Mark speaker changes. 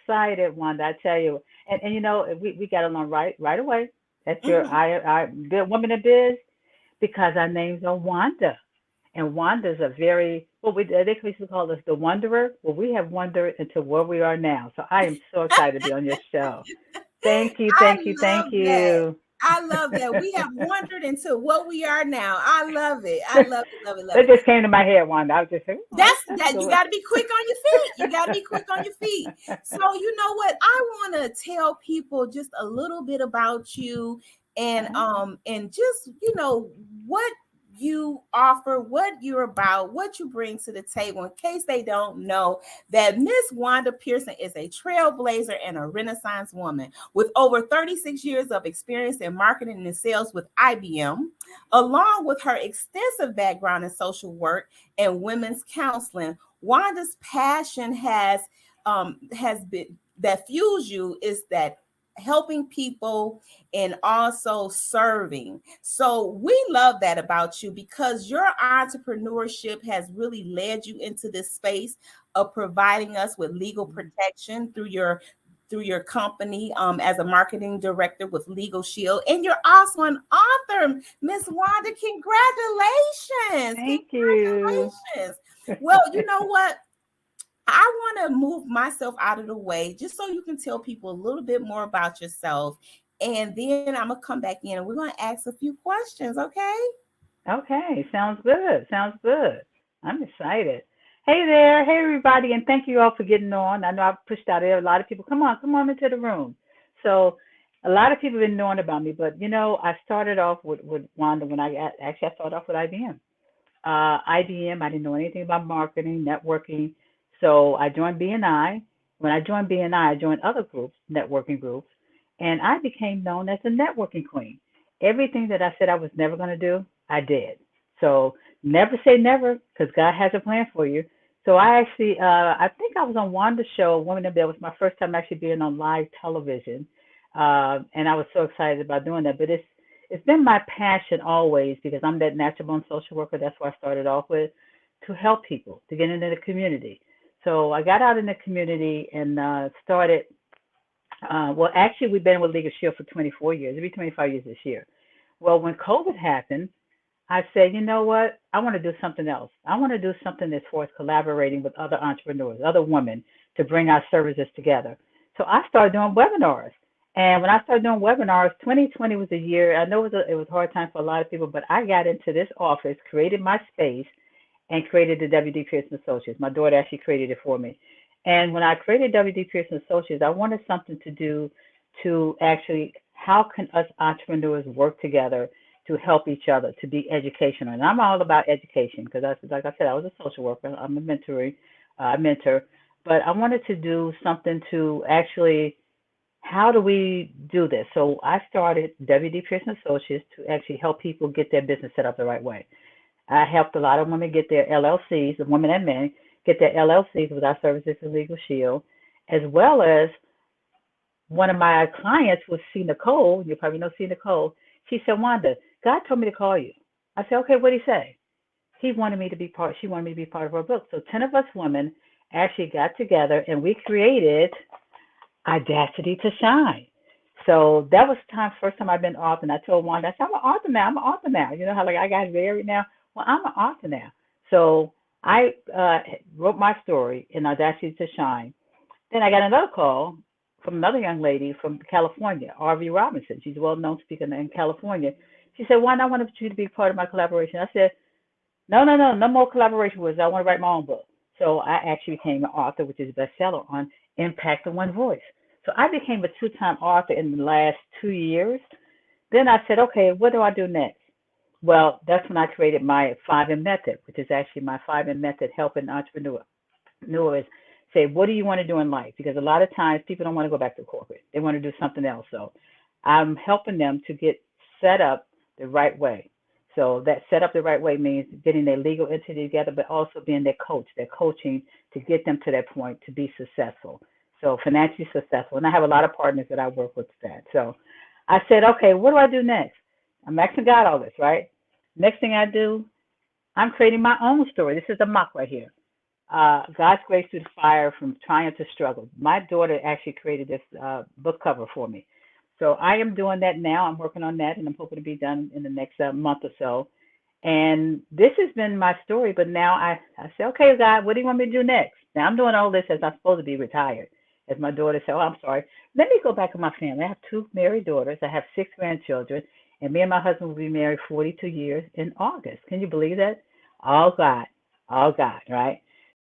Speaker 1: excited, Wanda. I tell you, and you know, we got along right away. That's your
Speaker 2: Hmm.
Speaker 1: I good woman in biz because our names are Wanda. And Wanda's a very well. They used to call us the Wanderer. Well, we have wandered into where we are now. So I am so excited to be on your show. Thank you,
Speaker 2: I
Speaker 1: thank you,
Speaker 2: love
Speaker 1: thank
Speaker 2: that.
Speaker 1: you.
Speaker 2: I love that. We have wandered into what we are now. I love it. I love it. Love it. Love
Speaker 1: That
Speaker 2: it.
Speaker 1: just came to my head, Wanda. I was just saying, oh,
Speaker 2: That's
Speaker 1: that's
Speaker 2: that. You
Speaker 1: good.
Speaker 2: got to be quick on your feet. You got to be quick on your feet. So you know what? I want to tell people just a little bit about you, and just what you offer, what you're about, what you bring to the table. In case they don't know that Miss Wanda Pearson is a trailblazer and a Renaissance woman with over 36 years of experience in marketing and sales with IBM, along with her extensive background in social work and women's counseling. Wanda's passion has been that fuels you is that helping people and also serving. So we love that about you because your entrepreneurship has really led you into this space of providing us with legal protection through your company as a marketing director with Legal Shield. And you're also an author, Miss Wanda. Congratulations.
Speaker 1: Thank you.
Speaker 2: Congratulations. Well, you know what? I want to move myself out of the way just so you can tell people a little bit more about yourself. And then I'm going to come back in and we're going to ask a few questions, okay?
Speaker 1: Okay, sounds good. Sounds good. I'm excited. Hey there, hey everybody, and thank you all for getting on. I know I've pushed out there a lot of people. Come on into the room. So, a lot of people have been knowing about me, but you know, I started off with Wanda when I started off with IBM. IBM, I didn't know anything about marketing, networking, so I joined BNI. When I joined BNI, I joined other groups, networking groups, and I became known as the networking queen. Everything that I said I was never going to do, I did. So never say never, because God has a plan for you. So I think I was on Wanda's show, Women in Bed. It was my first time actually being on live television, and I was so excited about doing that. But it's been my passion always because I'm that natural born social worker. That's what I started off with, to help people, to get into the community. So I got out in the community and started. Well, actually, we've been with Legal Shield for 24 years. It'll be 25 years this year. Well, when COVID happened, I said, you know what? I want to do something else. I want to do something that's worth collaborating with other entrepreneurs, other women, to bring our services together. So I started doing webinars. And when I started doing webinars, 2020 was a year. I know it was a hard time for a lot of people, but I got into this office, created my space, and created the W.D. Pearson Associates. My daughter actually created it for me. And when I created W.D. Pearson Associates, I wanted something to do to actually, how can us entrepreneurs work together to help each other, to be educational. And I'm all about education because, like I said, I was a social worker. I'm a mentor. But I wanted to do something to actually, how do we do this? So I started W.D. Pearson Associates to actually help people get their business set up the right way. I helped a lot of women get their LLCs, the women and men, get their LLCs with our services in Legal Shield, as well as one of my clients was C. Nicole. You probably know C. Nicole. She said, Wanda, God told me to call you. I said, okay, what did he say? She wanted me to be part of her book. So 10 of us women actually got together and we created Audacity to Shine. So that was the first time I've been author. And I told Wanda, I said, I'm an author now. I'm an author now. You know how like I got married now? Well, I'm an author now. So I wrote my story in Audacity to Shine. Then I got another call from another young lady from California, R.V. Robinson. She's a well-known speaker in California. She said, "Why not want you to be part of my collaboration?" I said, no more collaboration with us. I want to write my own book. So I actually became an author, which is a bestseller on Impact of One Voice. So I became a two-time author in the last 2 years. Then I said, okay, what do I do next? Well, that's when I created my 5M method, which is actually my 5M method helping entrepreneurs say, what do you want to do in life? Because a lot of times people don't want to go back to corporate. They want to do something else. So I'm helping them to get set up the right way. So that set up the right way means getting their legal entity together, but also being their coach, their coaching to get them to that point to be successful. So financially successful. And I have a lot of partners that I work with that. So I said, okay, what do I do next? I'm asking God all this, right? Next thing I do, I'm creating my own story. This is the mock right here. God's Grace Through the Fire from Triumph to Struggle. My daughter actually created this book cover for me. So I am doing that now. I'm working on that, and I'm hoping to be done in the next month or so. And this has been my story, but now I say, okay, God, what do you want me to do next? Now I'm doing all this as I'm supposed to be retired. As my daughter said, oh, I'm sorry. Let me go back to my family. I have two married daughters. I have six grandchildren. And me and my husband will be married 42 years in August. Can you believe that? All God. All God, right?